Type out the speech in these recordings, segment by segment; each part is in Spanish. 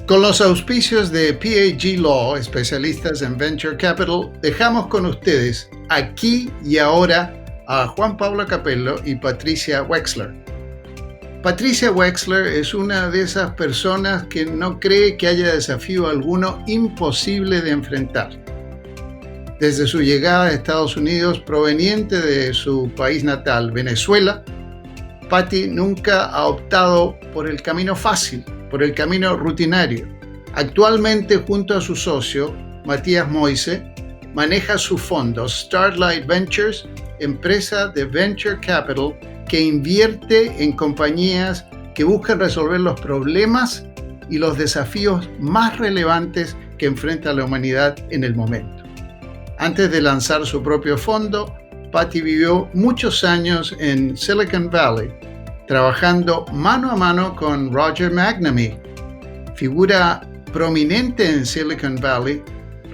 Con los auspicios de PAG Law, especialistas en Venture Capital, dejamos con ustedes aquí y ahora a Juan Pablo Capello y Patricia Wexler. Patricia Wexler es una de esas personas que no cree que haya desafío alguno imposible de enfrentar. Desde su llegada a Estados Unidos proveniente de su país natal, Venezuela, Patty nunca ha optado por el camino fácil, por el camino rutinario. Actualmente, junto a su socio, Matías Moise, maneja su fondo Starlight Ventures, empresa de Venture Capital que invierte en compañías que buscan resolver los problemas y los desafíos más relevantes que enfrenta la humanidad en el momento. Antes de lanzar su propio fondo, Patty vivió muchos años en Silicon Valley, trabajando mano a mano con Roger McNamee, figura prominente en Silicon Valley,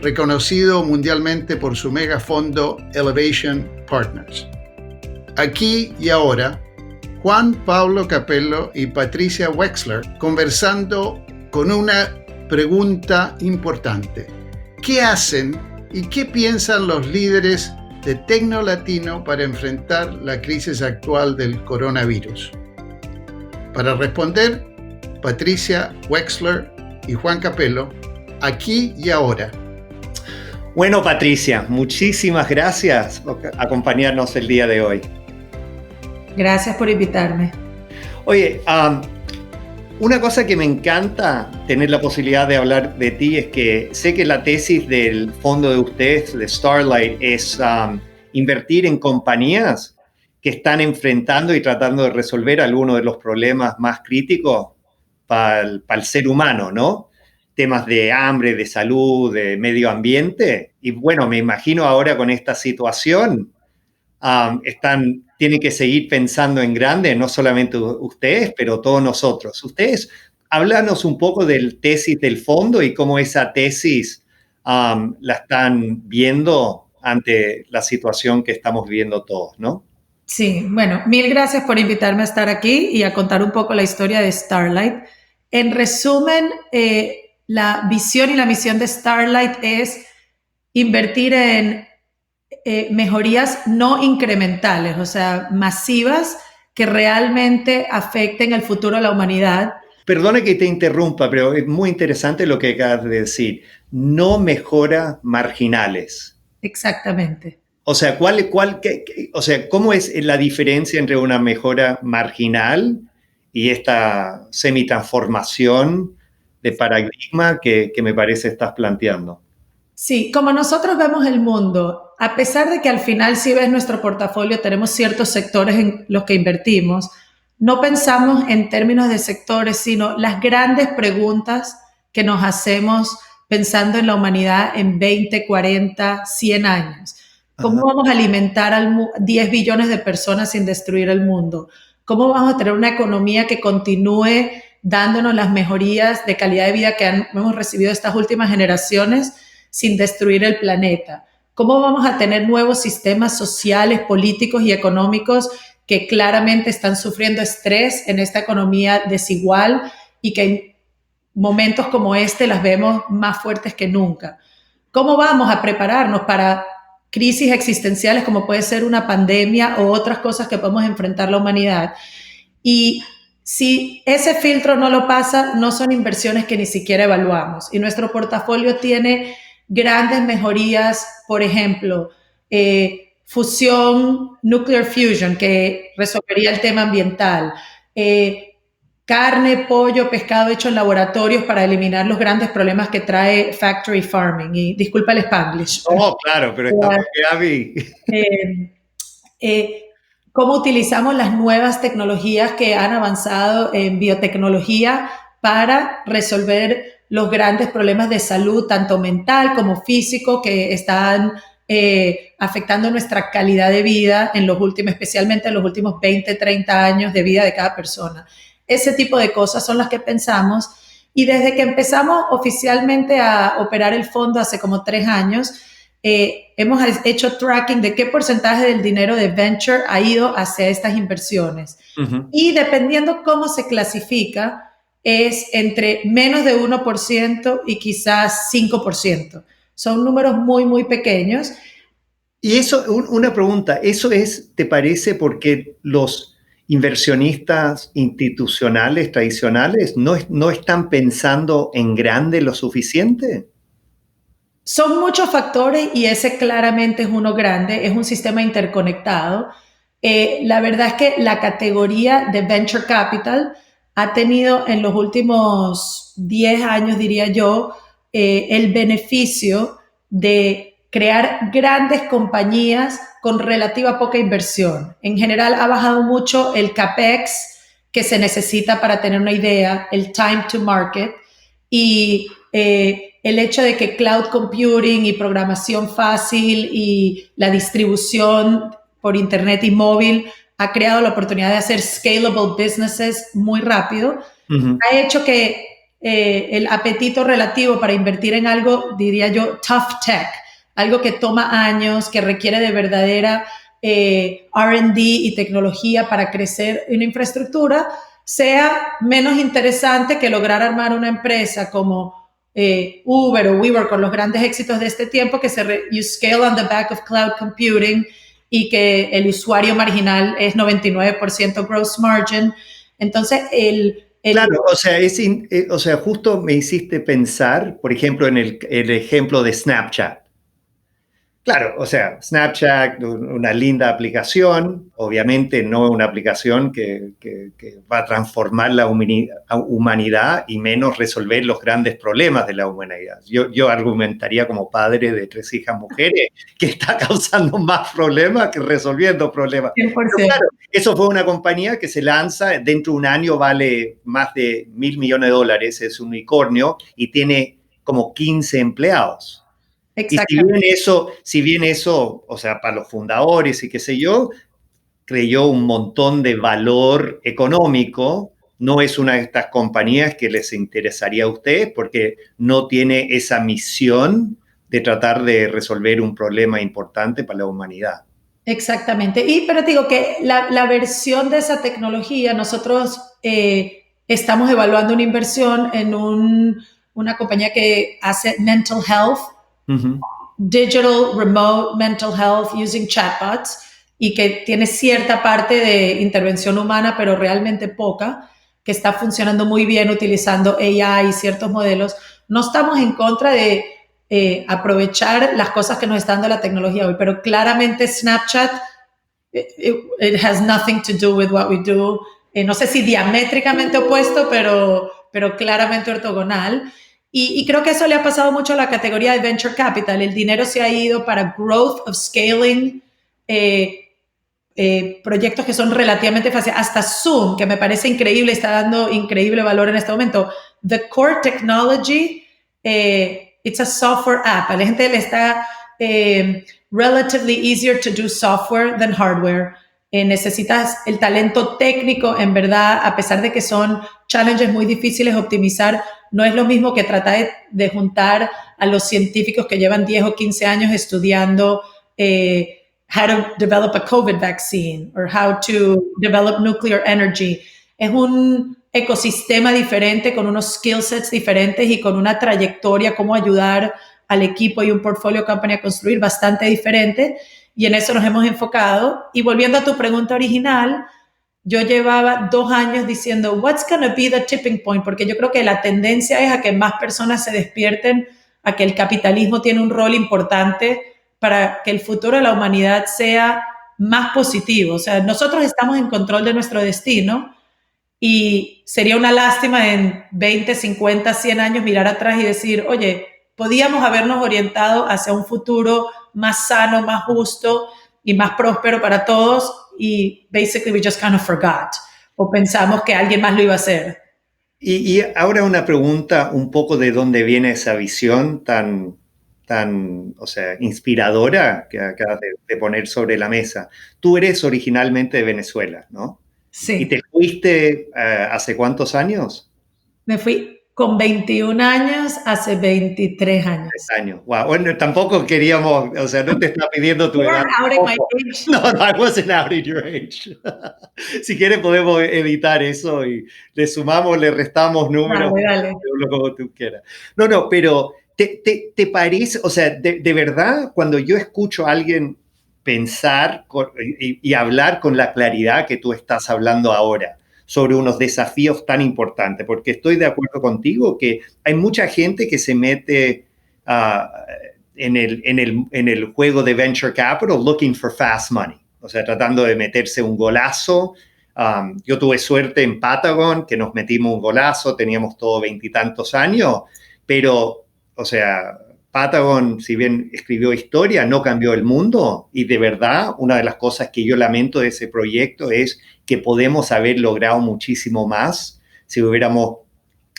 reconocido mundialmente por su megafondo Elevation Partners. Aquí y ahora, Juan Pablo Capello y Patricia Wexler conversando con una pregunta importante. ¿Qué hacen y qué piensan los líderes de Tecnolatino para enfrentar la crisis actual del coronavirus? Para responder, Patricia Wexler y Juan Capello, aquí y ahora. Bueno, Patricia, muchísimas gracias por acompañarnos el día de hoy. Gracias por invitarme. Oye, una cosa que me encanta tener la posibilidad de hablar de ti es que sé que la tesis del fondo de ustedes, de Starlight, es invertir en compañías que están enfrentando y tratando de resolver algunos de los problemas más críticos para el ser humano, ¿no? Temas de hambre, de salud, de medio ambiente. Y bueno, me imagino ahora con esta situación, tienen que seguir pensando en grande, no solamente ustedes, pero todos nosotros. Ustedes, háblanos un poco del tesis del fondo y cómo esa tesis la están viendo ante la situación que estamos viviendo todos, ¿no? Sí, bueno, mil gracias por invitarme a estar aquí y a contar un poco la historia de Starlight. En resumen, la visión y la misión de Starlight es invertir en mejorías no incrementales, o sea, masivas que realmente afecten el futuro de la humanidad. Perdone que te interrumpa, pero es muy interesante lo que acabas de decir. No mejoras marginales. Exactamente. O sea, ¿cómo es la diferencia entre una mejora marginal y esta semi-transformación de paradigma que me parece estás planteando? Sí, como nosotros vemos el mundo, a pesar de que al final, si ves nuestro portafolio, tenemos ciertos sectores en los que invertimos, no pensamos en términos de sectores, sino las grandes preguntas que nos hacemos pensando en la humanidad en 20, 40, 100 años. ¿Cómo vamos a alimentar a 10 billones de personas sin destruir el mundo? ¿Cómo vamos a tener una economía que continúe dándonos las mejorías de calidad de vida que hemos recibido estas últimas generaciones sin destruir el planeta? ¿Cómo vamos a tener nuevos sistemas sociales, políticos y económicos que claramente están sufriendo estrés en esta economía desigual y que en momentos como este las vemos más fuertes que nunca? ¿Cómo vamos a prepararnos para crisis existenciales como puede ser una pandemia o otras cosas que podemos enfrentar la humanidad? Y si ese filtro no lo pasa, no son inversiones que ni siquiera evaluamos. Y nuestro portafolio tiene grandes mejorías, por ejemplo, fusión, nuclear fusion, que resolvería el tema ambiental, carne, pollo, pescado hecho en laboratorios para eliminar los grandes problemas que trae factory farming. Y disculpa el Spanglish. Oh, claro, pero está muy Gaby. Cómo utilizamos las nuevas tecnologías que han avanzado en biotecnología para resolver los grandes problemas de salud, tanto mental como físico, que están afectando nuestra calidad de vida especialmente en los últimos 20, 30 años de vida de cada persona. Ese tipo de cosas son las que pensamos. Y desde que empezamos oficialmente a operar el fondo hace como 3 años, hemos hecho tracking de qué porcentaje del dinero de venture ha ido hacia estas inversiones. Uh-huh. Y dependiendo cómo se clasifica, es entre menos de 1% y quizás 5%. Son números muy, muy pequeños. Y eso, una pregunta, ¿eso te parece porque los inversionistas institucionales tradicionales no están pensando en grande lo suficiente? Son muchos factores y ese claramente es uno grande, es un sistema interconectado. La verdad es que la categoría de Venture Capital ha tenido en los últimos 10 años, diría yo, el beneficio de crear grandes compañías con relativa poca inversión. En general ha bajado mucho el CAPEX que se necesita para tener una idea, el time to market y el hecho de que cloud computing y programación fácil y la distribución por internet y móvil ha creado la oportunidad de hacer scalable businesses muy rápido, ha hecho que el apetito relativo para invertir en algo, diría yo, tough tech, algo que toma años, que requiere de verdadera R&D y tecnología para crecer una infraestructura, sea menos interesante que lograr armar una empresa como Uber o WeWork con los grandes éxitos de este tiempo, que you scale on the back of cloud computing y que el usuario marginal es 99% gross margin. Entonces, claro, o sea, justo me hiciste pensar, por ejemplo, en el ejemplo de Snapchat. Claro, o sea, Snapchat, una linda aplicación, obviamente no una aplicación que va a transformar la humanidad y menos resolver los grandes problemas de la humanidad. Yo argumentaría como padre de 3 hijas mujeres que está causando más problemas que resolviendo problemas. 100%. Pero claro, eso fue una compañía que se lanza, dentro de un año vale más de $1.000 millones, es un unicornio y tiene como 15 empleados. Y si bien eso, o sea, para los fundadores y qué sé yo, creyó un montón de valor económico, no es una de estas compañías que les interesaría a ustedes porque no tiene esa misión de tratar de resolver un problema importante para la humanidad. Exactamente. Pero te digo que la versión de esa tecnología, nosotros estamos evaluando una inversión en una compañía que hace mental health, digital remote mental health using chatbots y que tiene cierta parte de intervención humana, pero realmente poca, que está funcionando muy bien utilizando AI y ciertos modelos. No estamos en contra de aprovechar las cosas que nos está dando la tecnología hoy, pero claramente Snapchat, it has nothing to do with what we do. No sé si diamétricamente opuesto, pero claramente ortogonal. Y creo que eso le ha pasado mucho a la categoría de Venture Capital. El dinero se ha ido para growth of scaling, proyectos que son relativamente fáciles. Hasta Zoom, que me parece increíble, está dando increíble valor en este momento. The core technology, it's a software app. A la gente le está relatively easier to do software than hardware. Necesitas el talento técnico, en verdad, a pesar de que son challenges muy difíciles de optimizar, no es lo mismo que tratar de juntar a los científicos que llevan 10 o 15 años estudiando how to develop a COVID vaccine or how to develop nuclear energy. Es un ecosistema diferente, con unos skill sets diferentes y con una trayectoria, cómo ayudar al equipo y un portfolio company a construir bastante diferente, y en eso nos hemos enfocado. Y volviendo a tu pregunta original, yo llevaba 2 años diciendo, what's going to be the tipping point? Porque yo creo que la tendencia es a que más personas se despierten a que el capitalismo tiene un rol importante para que el futuro de la humanidad sea más positivo. O sea, nosotros estamos en control de nuestro destino y sería una lástima en 20, 50, 100 años mirar atrás y decir, oye, podíamos habernos orientado hacia un futuro más sano, más justo y más próspero para todos, y basically we just kind of forgot, o pensamos que alguien más lo iba a hacer. Y ahora una pregunta un poco de dónde viene esa visión tan, o sea, inspiradora que acabas de poner sobre la mesa. Tú eres originalmente de Venezuela, ¿no? Sí. ¿Y te fuiste hace cuántos años? Me fui con 21 años hace 23 años. 3 años. Wow. Bueno, tampoco queríamos, o sea, no te está pidiendo tu edad. Out of my age. No, I wasn't out of your age. Si quieres podemos editar eso y le sumamos, le restamos números, Dale. como tú quieras. No, pero ¿te parece, o sea, de verdad, cuando yo escucho a alguien pensar y hablar con la claridad que tú estás hablando ahora sobre unos desafíos tan importantes, porque estoy de acuerdo contigo que hay mucha gente que se mete en el juego de venture capital looking for fast money, o sea, tratando de meterse un golazo. Yo tuve suerte en Patagon, que nos metimos un golazo, teníamos todo 20 y tantos años, pero, o sea, Patagon, si bien escribió historia, no cambió el mundo, y de verdad, una de las cosas que yo lamento de ese proyecto es que podemos haber logrado muchísimo más si hubiéramos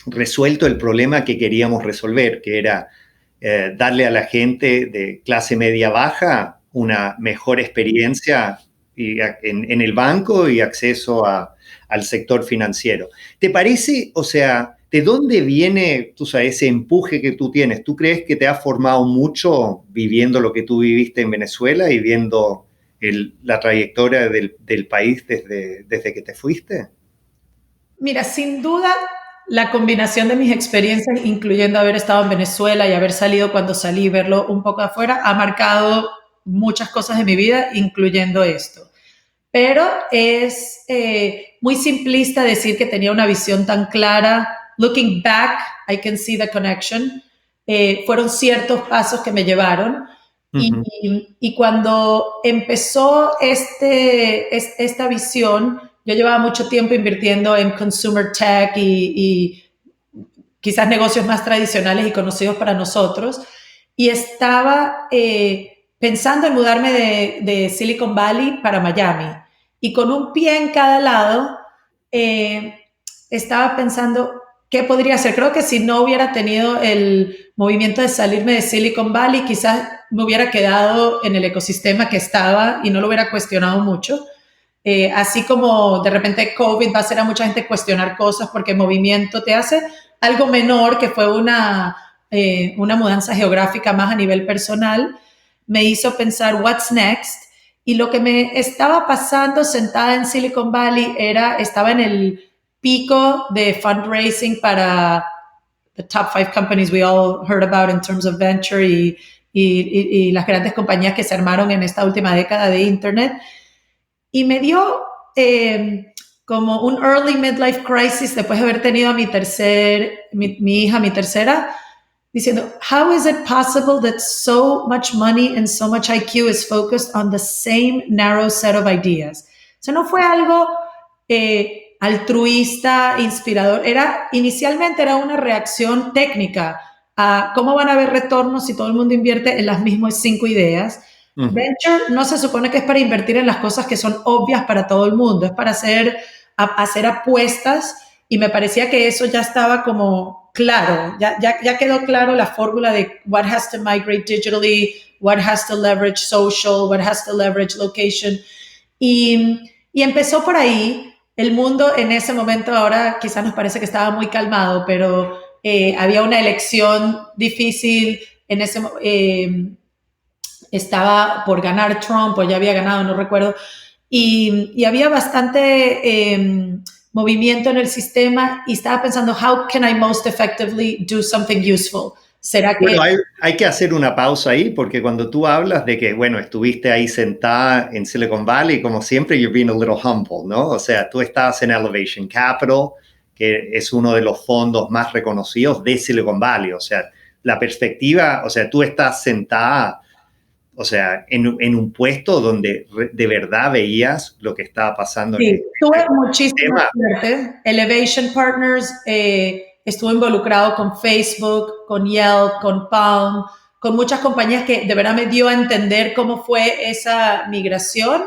resuelto el problema que queríamos resolver, que era darle a la gente de clase media baja una mejor experiencia en el banco y acceso al sector financiero. ¿Te parece, o sea, de dónde viene, tú sabes, ese empuje que tú tienes? ¿Tú crees que te has formado mucho viviendo lo que tú viviste en Venezuela y viendo la trayectoria del país desde que te fuiste? Mira, sin duda, la combinación de mis experiencias, incluyendo haber estado en Venezuela y haber salido cuando salí, verlo un poco afuera, ha marcado muchas cosas de mi vida, incluyendo esto. Pero es muy simplista decir que tenía una visión tan clara. Looking back, I can see the connection. Fueron ciertos pasos que me llevaron. Uh-huh. Y cuando empezó esta visión, yo llevaba mucho tiempo invirtiendo en consumer tech y quizás negocios más tradicionales y conocidos para nosotros. Y estaba pensando en mudarme de Silicon Valley para Miami. Y con un pie en cada lado, estaba pensando qué podría hacer. Creo que si no hubiera tenido el movimiento de salirme de Silicon Valley, quizás me hubiera quedado en el ecosistema que estaba y no lo hubiera cuestionado mucho. Así como de repente COVID va a hacer a mucha gente cuestionar cosas porque el movimiento te hace algo menor, que fue una mudanza geográfica más a nivel personal, me hizo pensar what's next. Y lo que me estaba pasando sentada en Silicon Valley estaba en el pico de fundraising para the top 5 companies we all heard about in terms of venture y las grandes compañías que se armaron en esta última década de Internet. Y me dio como un early midlife crisis después de haber tenido a mi hija, mi tercera, diciendo, how is it possible that so much money and so much IQ is focused on the same narrow set of ideas? O sea, no fue algo altruista, inspirador. Inicialmente era una reacción técnica a cómo van a haber retornos si todo el mundo invierte en las mismas 5 ideas. Uh-huh. Venture no se supone que es para invertir en las cosas que son obvias para todo el mundo, es para hacer apuestas, y me parecía que eso ya estaba como claro, ya quedó claro la fórmula de what has to migrate digitally, what has to leverage social, what has to leverage location, y empezó por ahí. El mundo en ese momento, ahora quizás nos parece que estaba muy calmado, pero había una elección difícil, estaba por ganar Trump, o ya había ganado, no recuerdo, y había bastante movimiento en el sistema, y estaba pensando, how can I most effectively do something useful? ¿Será que...? Bueno, hay que hacer una pausa ahí, porque cuando tú hablas de que, bueno, estuviste ahí sentada en Silicon Valley, como siempre, you're being a little humble, ¿no? O sea, tú estabas en Elevation Capital, que es uno de los fondos más reconocidos de Silicon Valley. O sea, la perspectiva, o sea, tú estás sentada, o sea, en un puesto donde de verdad veías lo que estaba pasando. Sí, tuve muchísima suerte. Elevation Partners estuvo involucrado con Facebook, con Yelp, con Palm, con muchas compañías que de verdad me dio a entender cómo fue esa migración.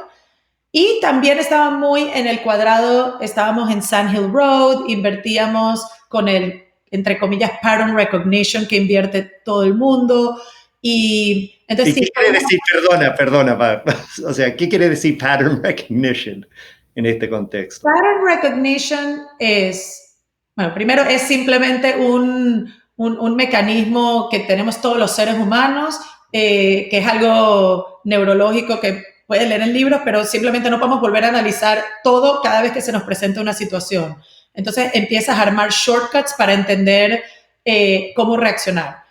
Y también estaba muy en el cuadrado, estábamos en Sand Hill Road, invertíamos con el, entre comillas, pattern recognition que invierte todo el mundo. Y entonces, ¿y qué quiere decir, perdona, o sea, qué quiere decir pattern recognition en este contexto? Pattern recognition es Bueno, primero es simplemente un mecanismo que tenemos todos los seres humanos, que es algo neurológico que puedes leer en libros, pero simplemente no podemos volver a analizar todo cada vez que se nos presenta una situación. Entonces empiezas a armar shortcuts para entender cómo reaccionar.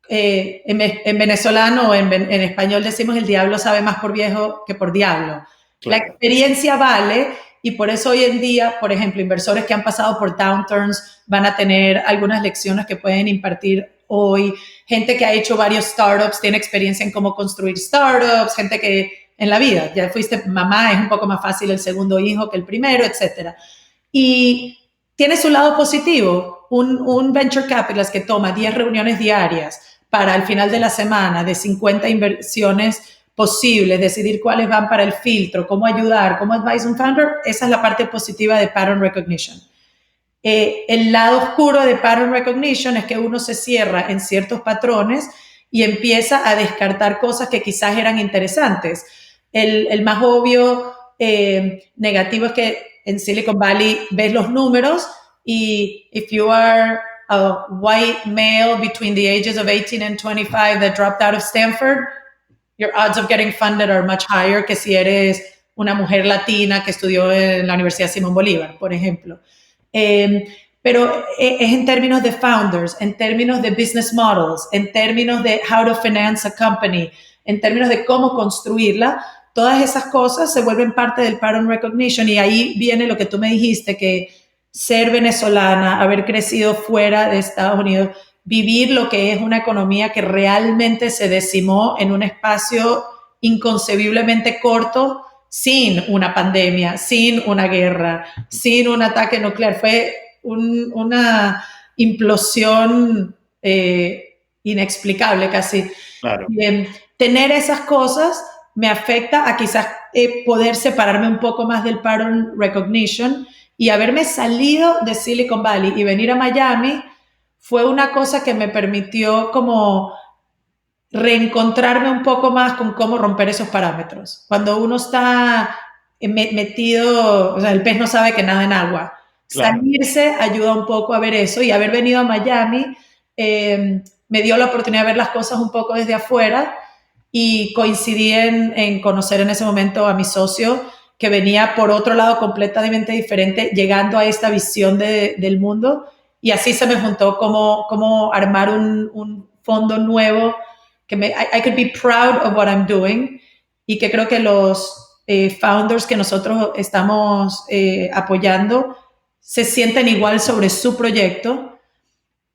En venezolano o en español decimos el diablo sabe más por viejo que por diablo. Claro. La experiencia vale. Y por eso hoy en día, por ejemplo, inversores que han pasado por downturns van a tener algunas lecciones que pueden impartir hoy. Gente que ha hecho varios startups tiene experiencia en cómo construir startups. Gente que en la vida, ya fuiste mamá, es un poco más fácil el segundo hijo que el primero, etc. Y tiene su lado positivo. Un venture capitalist que toma 10 reuniones diarias para al final de la semana de 50 inversiones posibles, decidir cuáles van para el filtro, cómo ayudar, cómo advise un founder, esa es la parte positiva de pattern recognition. El lado oscuro de pattern recognition es que uno se cierra en ciertos patrones y empieza a descartar cosas que quizás eran interesantes. El más obvio negativo es que en Silicon Valley ves los números y if you are a white male between the ages of 18 and 25 that dropped out of Stanford, your odds of getting funded are much higher que si eres una mujer latina que estudió en la Universidad Simón Bolívar, por ejemplo. Pero es en términos de founders, en términos de business models, en términos de how to finance a company, en términos de cómo construirla, todas esas cosas se vuelven parte del pattern recognition y ahí viene lo que tú me dijiste, que ser venezolana, haber crecido fuera de Estados Unidos, vivir lo que es una economía que realmente se decimó en un espacio inconcebiblemente corto, sin una pandemia, sin una guerra, sin un ataque nuclear. Fue una implosión inexplicable casi. Claro. Tener esas cosas me afecta a quizás poder separarme un poco más del pattern recognition y haberme salido de Silicon Valley y venir a Miami fue una cosa que me permitió como reencontrarme un poco más con cómo romper esos parámetros. Cuando uno está metido, o sea, el pez no sabe que nada en agua. Claro. Salirse ayuda un poco a ver eso y haber venido a Miami me dio la oportunidad de ver las cosas un poco desde afuera y coincidí en conocer en ese momento a mi socio que venía por otro lado completamente diferente, llegando a esta visión del mundo. Y así se me juntó como armar un fondo nuevo que I could be proud of what I'm doing y que creo que los founders que nosotros estamos apoyando se sienten igual sobre su proyecto.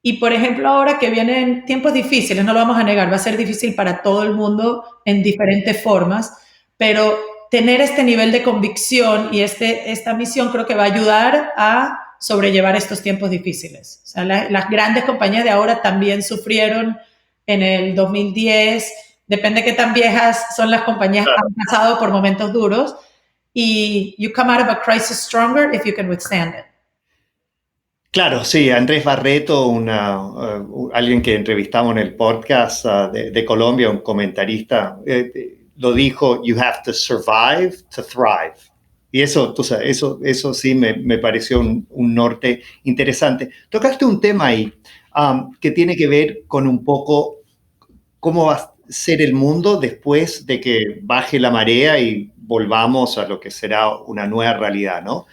Y, por ejemplo, ahora que vienen tiempos difíciles, no lo vamos a negar, va a ser difícil para todo el mundo en diferentes formas, pero tener este nivel de convicción y esta misión creo que va a ayudar a sobrellevar estos tiempos difíciles. O sea, las grandes compañías de ahora también sufrieron en el 2010, depende qué tan viejas son las compañías, claro, han pasado por momentos duros y you come out of a crisis stronger if you can withstand it. Claro, sí, Andrés Barreto, alguien que entrevistamos en el podcast de Colombia, un comentarista, lo dijo, you have to survive to thrive. Y eso, tú sabes, eso sí me pareció un norte interesante. Tocaste un tema ahí que tiene que ver con un poco cómo va a ser el mundo después de que baje la marea y volvamos a lo que será una nueva realidad, ¿no?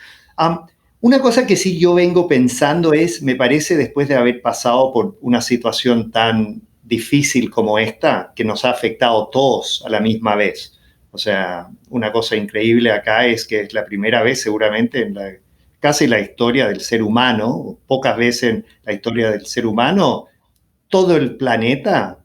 Una cosa que sí yo vengo pensando es, me parece, después de haber pasado por una situación tan difícil como esta, que nos ha afectado a todos a la misma vez. O sea, una cosa increíble acá es que es la primera vez seguramente en casi la historia del ser humano, pocas veces en la historia del ser humano, todo el planeta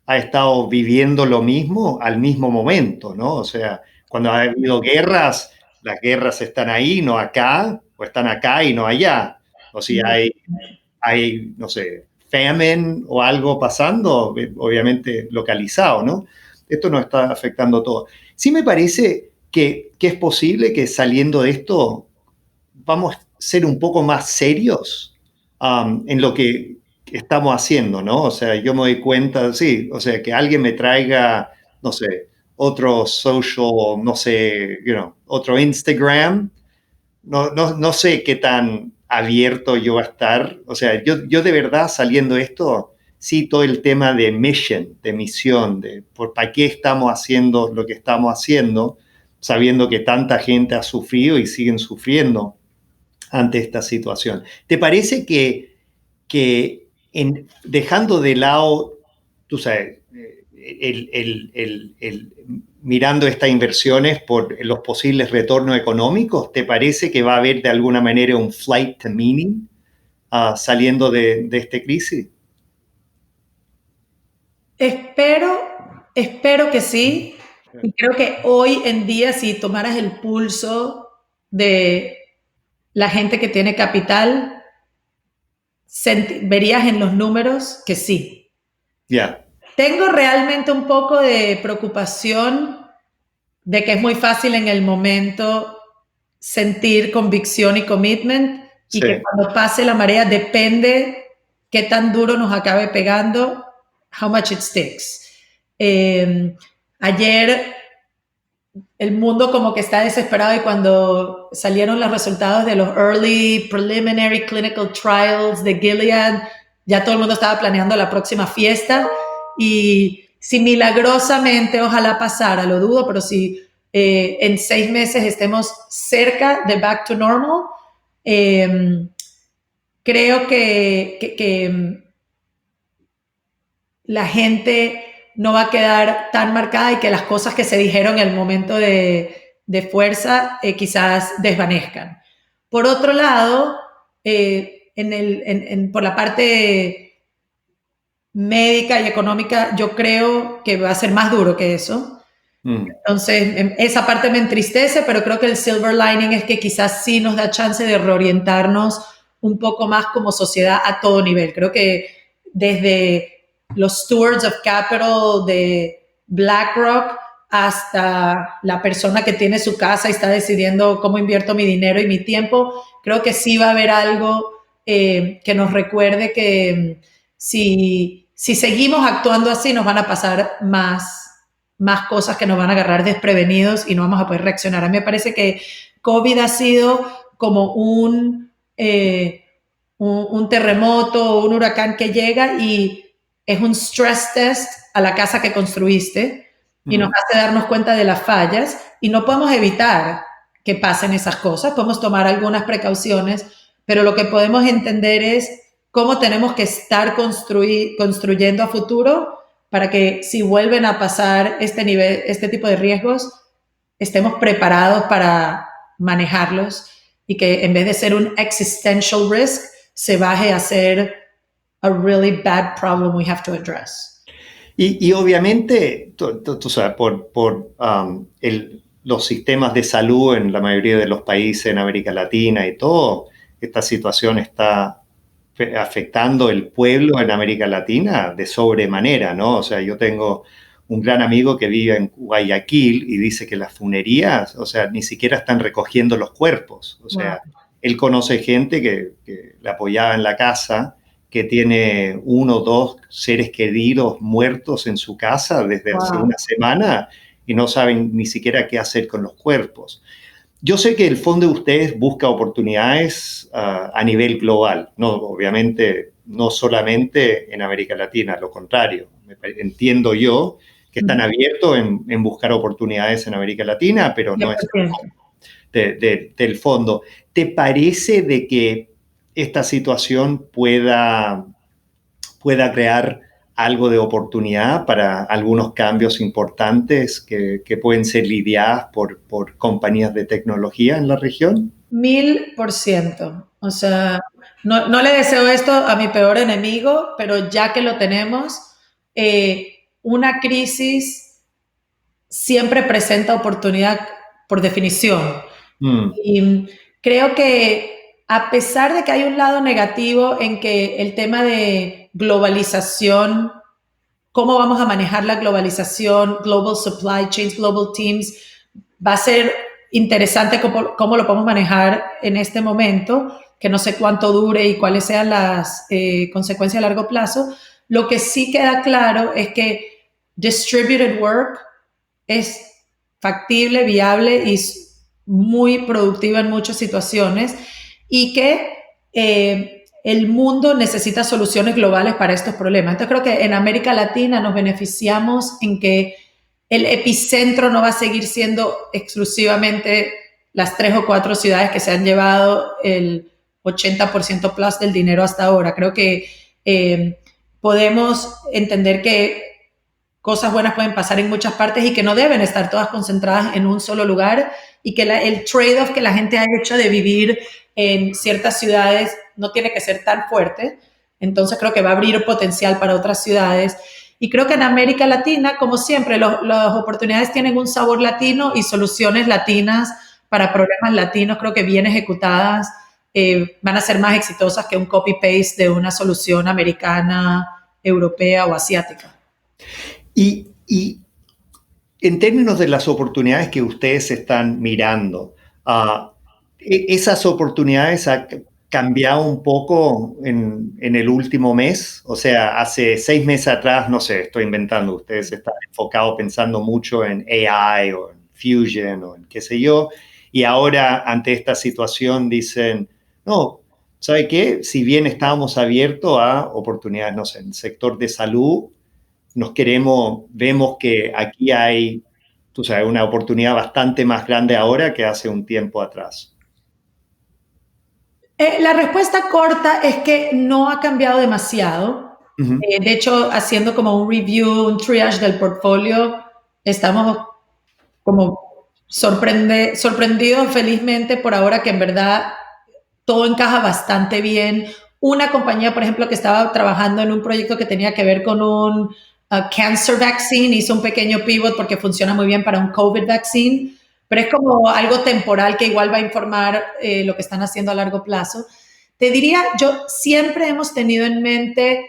ha estado viviendo lo mismo al mismo momento, ¿no? O sea, cuando ha habido guerras, las guerras están ahí, no acá, o están acá y no allá. O si hay, no sé, famine o algo pasando, obviamente localizado, ¿no? Esto nos está afectando todo. Sí me parece que es posible que saliendo de esto vamos a ser un poco más serios en lo que estamos haciendo, ¿no? O sea, yo me doy cuenta, sí, o sea, que alguien me traiga, no sé, otro social, no sé, otro Instagram, no sé qué tan abierto yo a estar. O sea, yo de verdad saliendo de esto, sí, todo el tema de mission, de misión, de para qué estamos haciendo lo que estamos haciendo, sabiendo que tanta gente ha sufrido y siguen sufriendo ante esta situación. ¿Te parece que dejando de lado, tú sabes, mirando estas inversiones por los posibles retornos económicos, ¿te parece que va a haber de alguna manera un flight to meaning saliendo de esta crisis? Espero que sí. Y creo que hoy en día, si tomaras el pulso de la gente que tiene capital, verías en los números que sí. Ya. Tengo realmente un poco de preocupación de que es muy fácil en el momento sentir convicción y commitment, y que cuando pase la marea depende qué tan duro nos acabe pegando, how much it sticks. Ayer el mundo como que está desesperado, y cuando salieron los resultados de los Early Preliminary Clinical Trials de Gilead, ya todo el mundo estaba planeando la próxima fiesta, y si milagrosamente, ojalá pasara, lo dudo, pero si en 6 meses estemos cerca de back to normal, creo que la gente no va a quedar tan marcada, y que las cosas que se dijeron en el momento de fuerza quizás desvanezcan. Por otro lado, por la parte médica y económica, yo creo que va a ser más duro que eso. Entonces, esa parte me entristece, pero creo que el silver lining es que quizás sí nos da chance de reorientarnos un poco más como sociedad a todo nivel. Creo que desde los stewards of capital de BlackRock hasta la persona que tiene su casa y está decidiendo cómo invierto mi dinero y mi tiempo, creo que sí va a haber algo que nos recuerde que si seguimos actuando así, nos van a pasar más cosas que nos van a agarrar desprevenidos y no vamos a poder reaccionar. A mí me parece que COVID ha sido como un terremoto, un huracán que llega y es un stress test a la casa que construiste, y nos hace darnos cuenta de las fallas, y no podemos evitar que pasen esas cosas. Podemos tomar algunas precauciones, pero lo que podemos entender es cómo tenemos que estar construyendo a futuro para que si vuelven a pasar este tipo de riesgos, estemos preparados para manejarlos, y que en vez de ser un existential risk, se baje a ser a really bad problem we have to address. Y obviamente, tú sabes, por los sistemas de salud en la mayoría de los países en América Latina y todo, esta situación está afectando el pueblo en América Latina de sobremanera, ¿no? O sea, yo tengo un gran amigo que vive en Guayaquil y dice que las funerías, o sea, ni siquiera están recogiendo los cuerpos. O sea, él conoce gente que le apoyaba en la casa, que tiene 1 o 2 seres queridos muertos en su casa desde hace una semana y no saben ni siquiera qué hacer con los cuerpos. Yo sé que el fondo de ustedes busca oportunidades a nivel global, no, obviamente no solamente en América Latina, lo contrario. Entiendo yo que están abiertos en buscar oportunidades en América Latina, pero no es el fondo del fondo. ¿Te parece de que esta situación pueda crear algo de oportunidad para algunos cambios importantes que pueden ser lidiadas por compañías de tecnología en la región? 1000%. O sea, no le deseo esto a mi peor enemigo, pero ya que lo tenemos, una crisis siempre presenta oportunidad por definición. Y creo que a pesar de que hay un lado negativo en que el tema de globalización, cómo vamos a manejar la globalización, global supply chains, global teams, va a ser interesante cómo lo podemos manejar en este momento, que no sé cuánto dure y cuáles sean las consecuencias a largo plazo. Lo que sí queda claro es que distributed work es factible, viable y muy productiva en muchas situaciones, y que el mundo necesita soluciones globales para estos problemas. Entonces creo que en América Latina nos beneficiamos en que el epicentro no va a seguir siendo exclusivamente las 3 o 4 ciudades que se han llevado el 80% plus del dinero hasta ahora. Creo que podemos entender que cosas buenas pueden pasar en muchas partes y que no deben estar todas concentradas en un solo lugar y que el trade-off que la gente ha hecho de vivir en ciertas ciudades no tiene que ser tan fuerte. Entonces creo que va a abrir potencial para otras ciudades. Y creo que en América Latina, como siempre, las oportunidades tienen un sabor latino y soluciones latinas para problemas latinos, creo que bien ejecutadas, van a ser más exitosas que un copy-paste de una solución americana, europea o asiática. Y en términos de las oportunidades que ustedes están mirando, ¿esas oportunidades han cambiado un poco en el último mes? O sea, hace 6 meses atrás, no sé, estoy inventando, ustedes están enfocados pensando mucho en AI o en Fusion o en qué sé yo, y ahora ante esta situación dicen, no, ¿sabe qué? Si bien estábamos abiertos a oportunidades, no sé, en el sector de salud, vemos que aquí hay, tú sabes, una oportunidad bastante más grande ahora que hace un tiempo atrás. La respuesta corta es que no ha cambiado demasiado. Uh-huh. De hecho, haciendo como un review, un triage del portfolio, estamos como sorprendidos felizmente por ahora que en verdad todo encaja bastante bien. Una compañía, por ejemplo, que estaba trabajando en un proyecto que tenía que ver con un cancer vaccine, hizo un pequeño pivot porque funciona muy bien para un COVID vaccine, pero es como algo temporal que igual va a informar lo que están haciendo a largo plazo. Te diría, yo siempre hemos tenido en mente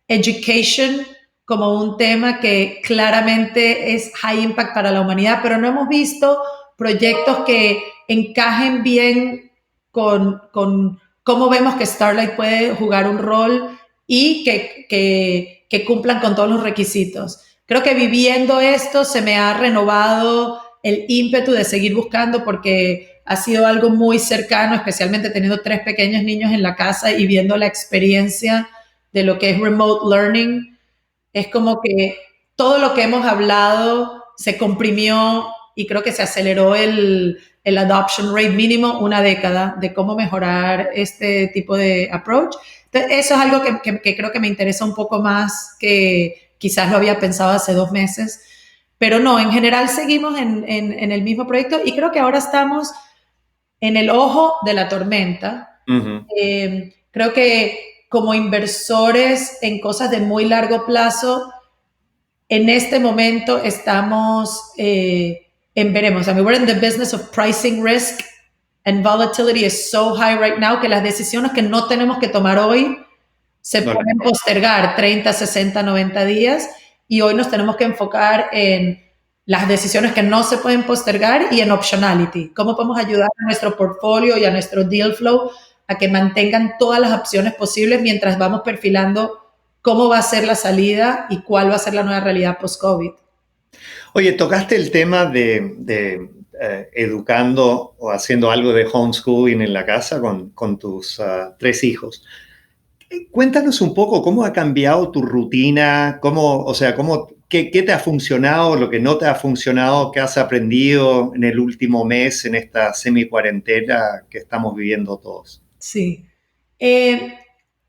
education como un tema que claramente es high impact para la humanidad, pero no hemos visto proyectos que encajen bien con cómo vemos que Starlight puede jugar un rol y que cumplan con todos los requisitos. Creo que viviendo esto se me ha renovado el ímpetu de seguir buscando porque ha sido algo muy cercano, especialmente teniendo 3 pequeños niños en la casa y viendo la experiencia de lo que es remote learning. Es como que todo lo que hemos hablado se comprimió y creo que se aceleró el adoption rate mínimo una década de cómo mejorar este tipo de approach. Entonces, eso es algo que creo que me interesa un poco más que quizás lo había pensado hace 2 meses. Pero no, en general seguimos en el mismo proyecto y creo que ahora estamos en el ojo de la tormenta. Uh-huh. Creo que como inversores en cosas de muy largo plazo, en este momento estamos en veremos. I mean, we're in the business of pricing risk and volatility is so high right now que las decisiones que no tenemos que tomar hoy se pueden postergar 30, 60, 90 días y hoy nos tenemos que enfocar en las decisiones que no se pueden postergar y en optionality. ¿Cómo podemos ayudar a nuestro portfolio y a nuestro deal flow a que mantengan todas las opciones posibles mientras vamos perfilando cómo va a ser la salida y cuál va a ser la nueva realidad post-COVID? Oye, tocaste el tema de educando o haciendo algo de homeschooling en la casa con tus 3 hijos. Cuéntanos un poco cómo ha cambiado tu rutina, qué te ha funcionado, lo que no te ha funcionado, qué has aprendido en el último mes en esta semi-cuarentena que estamos viviendo todos. Sí.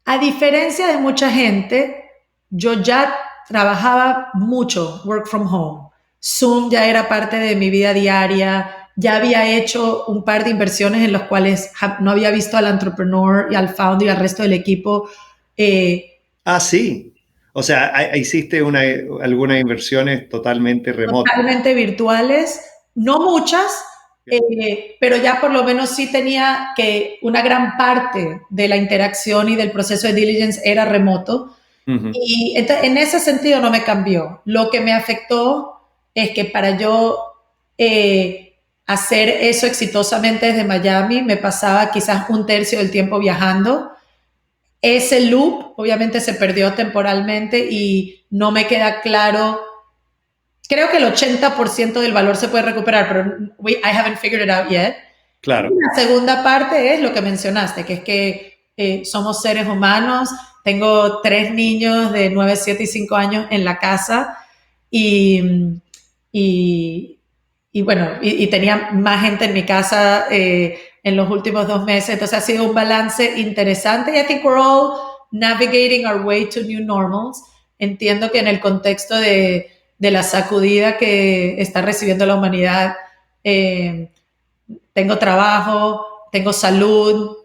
A diferencia de mucha gente, yo ya trabajaba mucho work from home. Zoom ya era parte de mi vida diaria. Ya había hecho un par de inversiones en las cuales no había visto al entrepreneur y al founder y al resto del equipo. Sí. O sea, hiciste algunas inversiones totalmente remotas. Totalmente virtuales. No muchas, pero ya por lo menos sí tenía que una gran parte de la interacción y del proceso de diligence era remoto. Uh-huh. Y entonces, en ese sentido no me cambió. Lo que me afectó es que para yo hacer eso exitosamente desde Miami me pasaba quizás 1/3 del tiempo viajando. Ese loop obviamente se perdió temporalmente y no me queda claro. Creo que el 80% del valor se puede recuperar, pero I haven't figured it out yet. Claro. Y la segunda parte es lo que mencionaste, que es que somos seres humanos. Tengo 3 niños de 9, 7 y 5 años en la casa y, y, y tenía más gente en mi casa en los últimos 2 meses. Entonces ha sido un balance interesante. I think we're all navigating our way to new normals. Entiendo que en el contexto de la sacudida que está recibiendo la humanidad, tengo trabajo, tengo salud,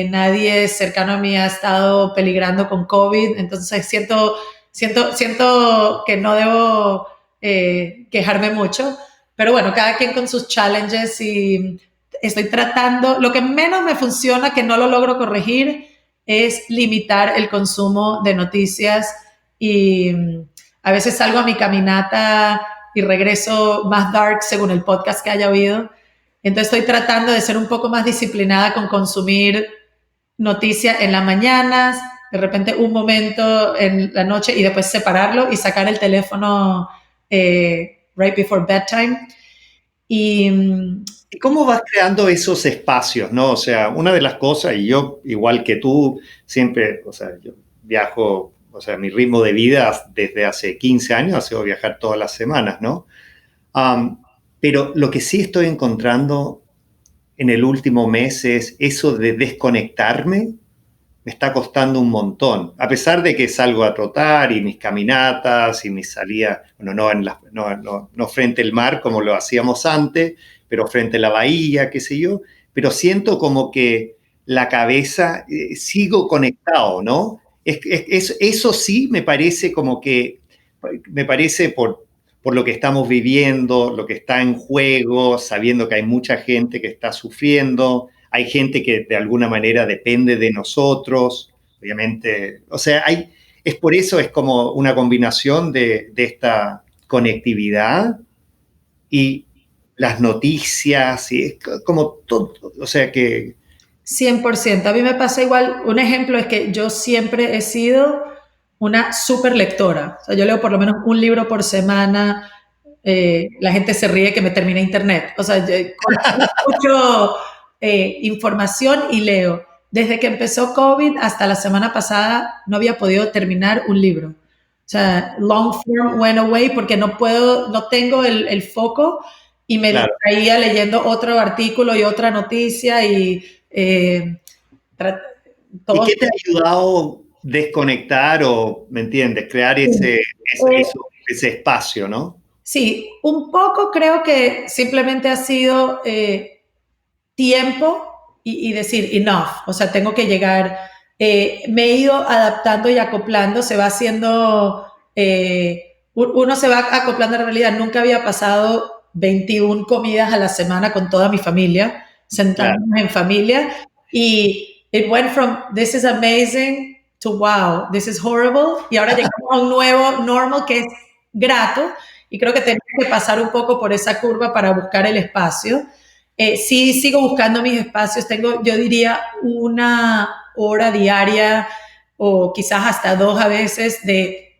nadie cercano a mí ha estado peligrando con COVID, entonces siento que no debo quejarme mucho, pero bueno, cada quien con sus challenges y estoy tratando, lo que menos me funciona, que no lo logro corregir, es limitar el consumo de noticias y a veces salgo a mi caminata y regreso más dark según el podcast que haya oído. Entonces estoy tratando de ser un poco más disciplinada con consumir noticias en las mañanas, de repente un momento en la noche y después separarlo y sacar el teléfono right before bedtime. ¿Y cómo vas creando esos espacios, no? O sea, una de las cosas, y yo, igual que tú, siempre, o sea, yo viajo, o sea, mi ritmo de vida desde hace 15 años ha sido viajar todas las semanas, ¿no? Pero lo que sí estoy encontrando en el último mes es eso de desconectarme. Me está costando un montón. A pesar de que salgo a trotar y mis caminatas y mis salidas, bueno, no frente al mar como lo hacíamos antes, pero frente a la bahía, qué sé yo. Pero siento como que la cabeza, sigo conectado, ¿no? Eso sí me parece como que, me parece por lo que estamos viviendo, lo que está en juego, sabiendo que hay mucha gente que está sufriendo, hay gente que de alguna manera depende de nosotros, obviamente, o sea, es por eso es como una combinación de esta conectividad y las noticias, y es como todo, o sea que... 100%, a mí me pasa igual, un ejemplo es que yo siempre he sido una súper lectora. O sea, yo leo por lo menos un libro por semana. La gente se ríe que me termine internet. O sea, yo escucho información y leo. Desde que empezó COVID hasta la semana pasada no había podido terminar un libro. O sea, long form went away porque no tengo el foco y me distraía leyendo otro artículo y otra noticia y todo. ¿Y qué te ha ayudado desconectar o, me entiendes, crear ese espacio, ¿no? Sí, un poco creo que simplemente ha sido tiempo y decir enough, o sea, tengo que llegar, me he ido adaptando y acoplando, se va haciendo, uno se va acoplando a la realidad, nunca había pasado 21 comidas a la semana con toda mi familia, sentándonos en familia, y it went from this is amazing to wow, this is horrible, y ahora llegamos a un nuevo normal que es grato, y creo que tenemos que pasar un poco por esa curva para buscar el espacio. Sí, sigo buscando mis espacios. Tengo, yo diría, 1 hora diaria o quizás hasta 2 a veces de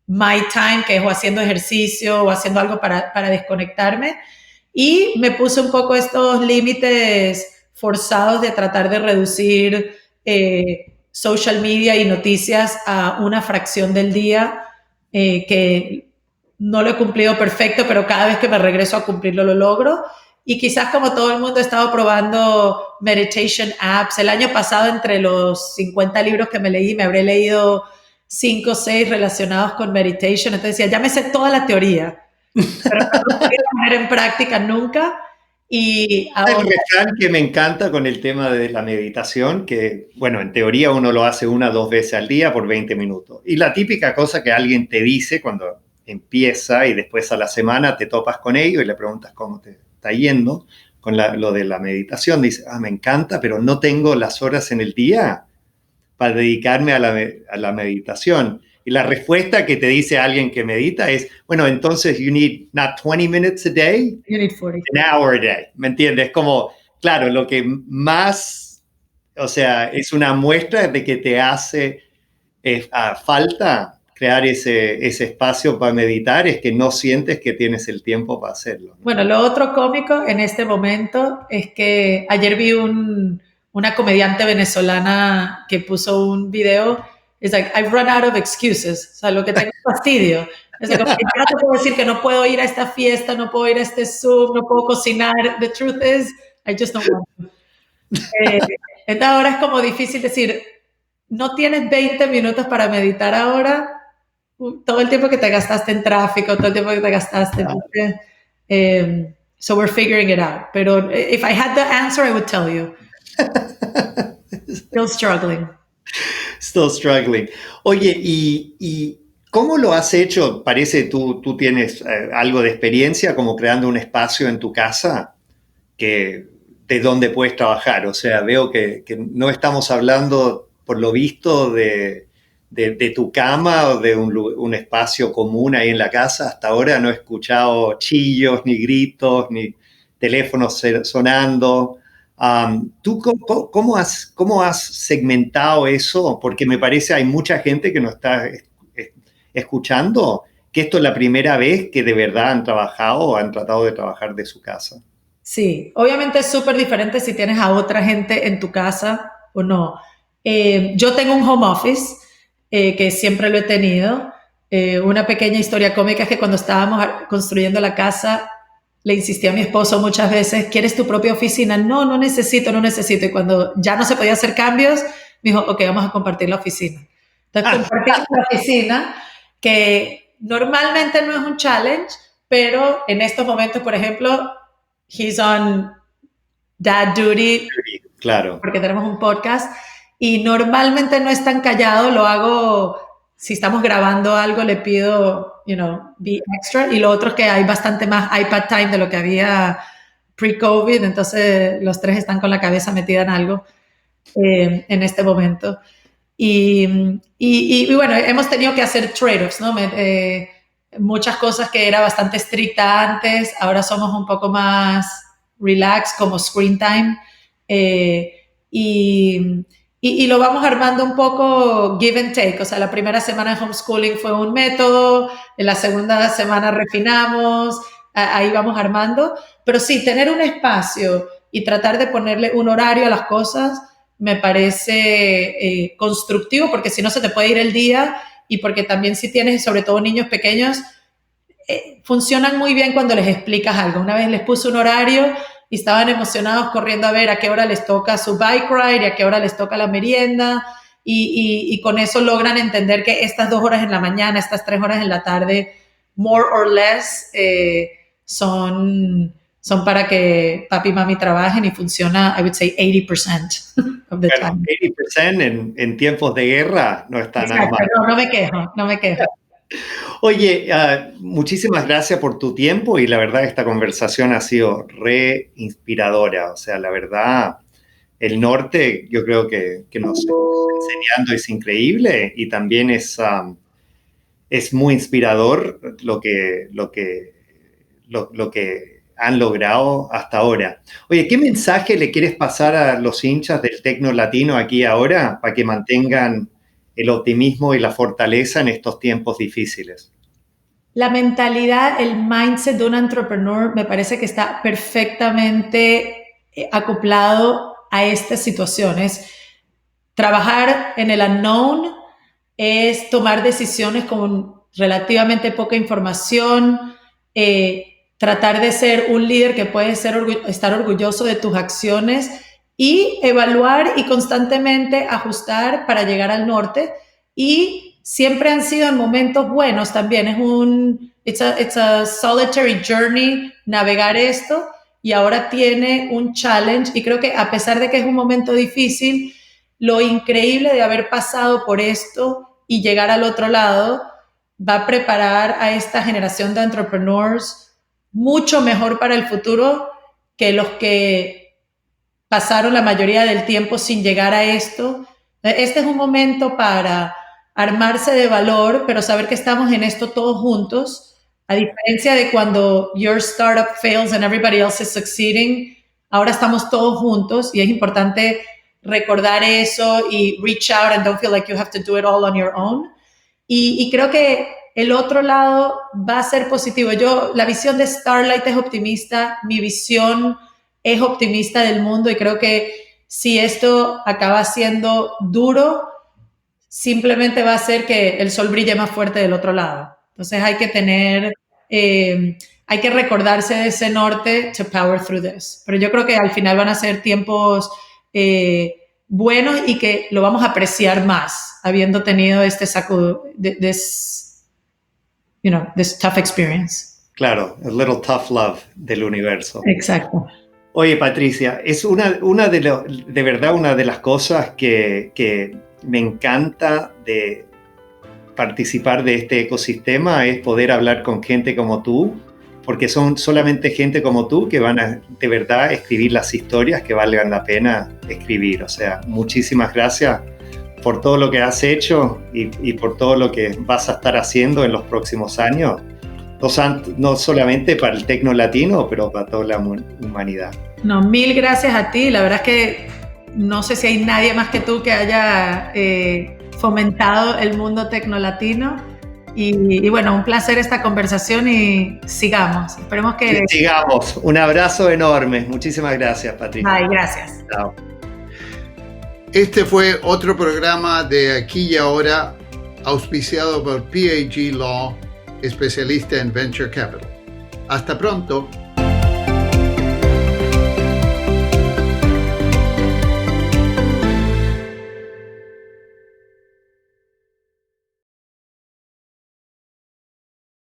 my time, que es o haciendo ejercicio o haciendo algo para desconectarme. Y me puse un poco estos límites forzados de tratar de reducir social media y noticias a una fracción del día que no lo he cumplido perfecto, pero cada vez que me regreso a cumplirlo lo logro. Y quizás como todo el mundo he estado probando meditation apps. El año pasado, entre los 50 libros que me leí, me habré leído 5 o 6 relacionados con meditation. Entonces decía, ya me sé toda la teoría, pero no lo voy a poner en práctica nunca. Y ahora... El refrán que me encanta con el tema de la meditación, que, bueno, en teoría uno lo hace 1 o 2 veces al día por 20 minutos. Y la típica cosa que alguien te dice cuando empieza y después a la semana te topas con ello y le preguntas cómo te está yendo con lo de la meditación. Dice, me encanta, pero no tengo las horas en el día para dedicarme a la meditación. Y la respuesta que te dice alguien que medita es, bueno, entonces you need not 20 minutes a day, you need 40. An hour a day. ¿Me entiendes? Como, claro, lo que más, o sea, es una muestra de que te hace falta crear ese espacio para meditar, es que no sientes que tienes el tiempo para hacerlo, ¿no? Bueno, lo otro cómico en este momento es que ayer vi un una comediante venezolana que puso un video, es like, I've run out of excuses, o sea, lo que tengo es fastidio. Es like, okay, yo no te puedo decir que no puedo ir a esta fiesta, no puedo ir a este Zoom, no puedo cocinar. The truth is, I just don't want to. Entonces ahora es como difícil decir, no tienes 20 minutos para meditar ahora, todo el tiempo que te gastaste en tráfico, todo el tiempo que te gastaste. So we're figuring it out. Pero if I had the answer, I would tell you. Still struggling. Still struggling. Oye, ¿y cómo lo has hecho? Parece tú tienes algo de experiencia como creando un espacio en tu casa de donde puedes trabajar. O sea, veo que no estamos hablando, por lo visto, de tu cama o de un espacio común ahí en la casa. Hasta ahora no he escuchado chillos, ni gritos, ni teléfonos sonando. ¿Tú cómo has segmentado eso? Porque me parece hay mucha gente que nos está escuchando que esto es la primera vez que de verdad han trabajado o han tratado de trabajar de su casa. Sí, obviamente es súper diferente si tienes a otra gente en tu casa o no. Yo tengo un home office que siempre lo he tenido. Una pequeña historia cómica es que cuando estábamos construyendo la casa, le insistí a mi esposo muchas veces, ¿quieres tu propia oficina? No, no necesito. Y cuando ya no se podía hacer cambios, me dijo, ok, vamos a compartir la oficina. Entonces compartimos la oficina, que normalmente no es un challenge, pero en estos momentos, por ejemplo, he's on dad duty, claro, porque tenemos un podcast, y normalmente no es tan callado, lo hago, si estamos grabando algo, le pido, be extra, y lo otro es que hay bastante más iPad time de lo que había pre-COVID, entonces los tres están con la cabeza metida en algo en este momento. Y bueno, hemos tenido que hacer trade-offs, ¿no? Muchas cosas que era bastante estricta antes, ahora somos un poco más relax, como screen time, y lo vamos armando un poco give and take. O sea, la primera semana de homeschooling fue un método, en la segunda semana refinamos, ahí vamos armando. Pero sí, tener un espacio y tratar de ponerle un horario a las cosas me parece constructivo, porque si no se te puede ir el día, y porque también si tienes, sobre todo niños pequeños, funcionan muy bien cuando les explicas algo. Una vez les puse un horario y estaban emocionados corriendo a ver a qué hora les toca su bike ride y a qué hora les toca la merienda, y con eso logran entender que estas 2 horas en la mañana, estas 3 horas en la tarde, more or less, son para que papi y mami trabajen, y funciona, I would say, 80% of the time. 80% en tiempos de guerra no está nada mal. No me quejo. Oye, muchísimas gracias por tu tiempo, y la verdad esta conversación ha sido re inspiradora. O sea, la verdad, el norte yo creo que nos está enseñando es increíble, y también es muy inspirador lo que han logrado hasta ahora. Oye, ¿qué mensaje le quieres pasar a los hinchas del Tecno Latino aquí ahora para que mantengan el optimismo y la fortaleza en estos tiempos difíciles? La mentalidad, el mindset de un entrepreneur me parece que está perfectamente acoplado a estas situaciones. Trabajar en el unknown es tomar decisiones con relativamente poca información, tratar de ser un líder que puede estar orgulloso de tus acciones, y evaluar y constantemente ajustar para llegar al norte. Y siempre han sido en momentos buenos también. It's a solitary journey navegar esto, y ahora tiene un challenge, y creo que a pesar de que es un momento difícil, lo increíble de haber pasado por esto y llegar al otro lado va a preparar a esta generación de entrepreneurs mucho mejor para el futuro que los que pasaron la mayoría del tiempo sin llegar a esto. Este es un momento para armarse de valor, pero saber que estamos en esto todos juntos, a diferencia de cuando your startup fails and everybody else is succeeding. Ahora estamos todos juntos, y es importante recordar eso y reach out and don't feel like you have to do it all on your own. Y creo que el otro lado va a ser positivo. La visión de Starlight es optimista, mi visión es optimista del mundo, y creo que si esto acaba siendo duro, simplemente va a hacer que el sol brille más fuerte del otro lado. Entonces hay que recordarse de ese norte to power through this. Pero yo creo que al final van a ser tiempos buenos y que lo vamos a apreciar más, habiendo tenido this tough experience. Claro, a little tough love del universo. Exacto. Oye, Patricia, es de verdad una de las cosas que me encanta de participar de este ecosistema, es poder hablar con gente como tú, porque son solamente gente como tú que van a de verdad escribir las historias que valgan la pena escribir. O sea, muchísimas gracias por todo lo que has hecho y por todo lo que vas a estar haciendo en los próximos años. No solamente para el tecno latino, pero para toda la humanidad. No, mil gracias a ti. La verdad es que no sé si hay nadie más que tú que haya fomentado el mundo tecno latino. Y bueno, un placer esta conversación y sigamos. Esperemos que... Sigamos. Un abrazo enorme. Muchísimas gracias, Patricia. Bye, gracias. Chao. Este fue otro programa de Aquí y Ahora, auspiciado por PAG Law, especialista en Venture Capital. Hasta pronto.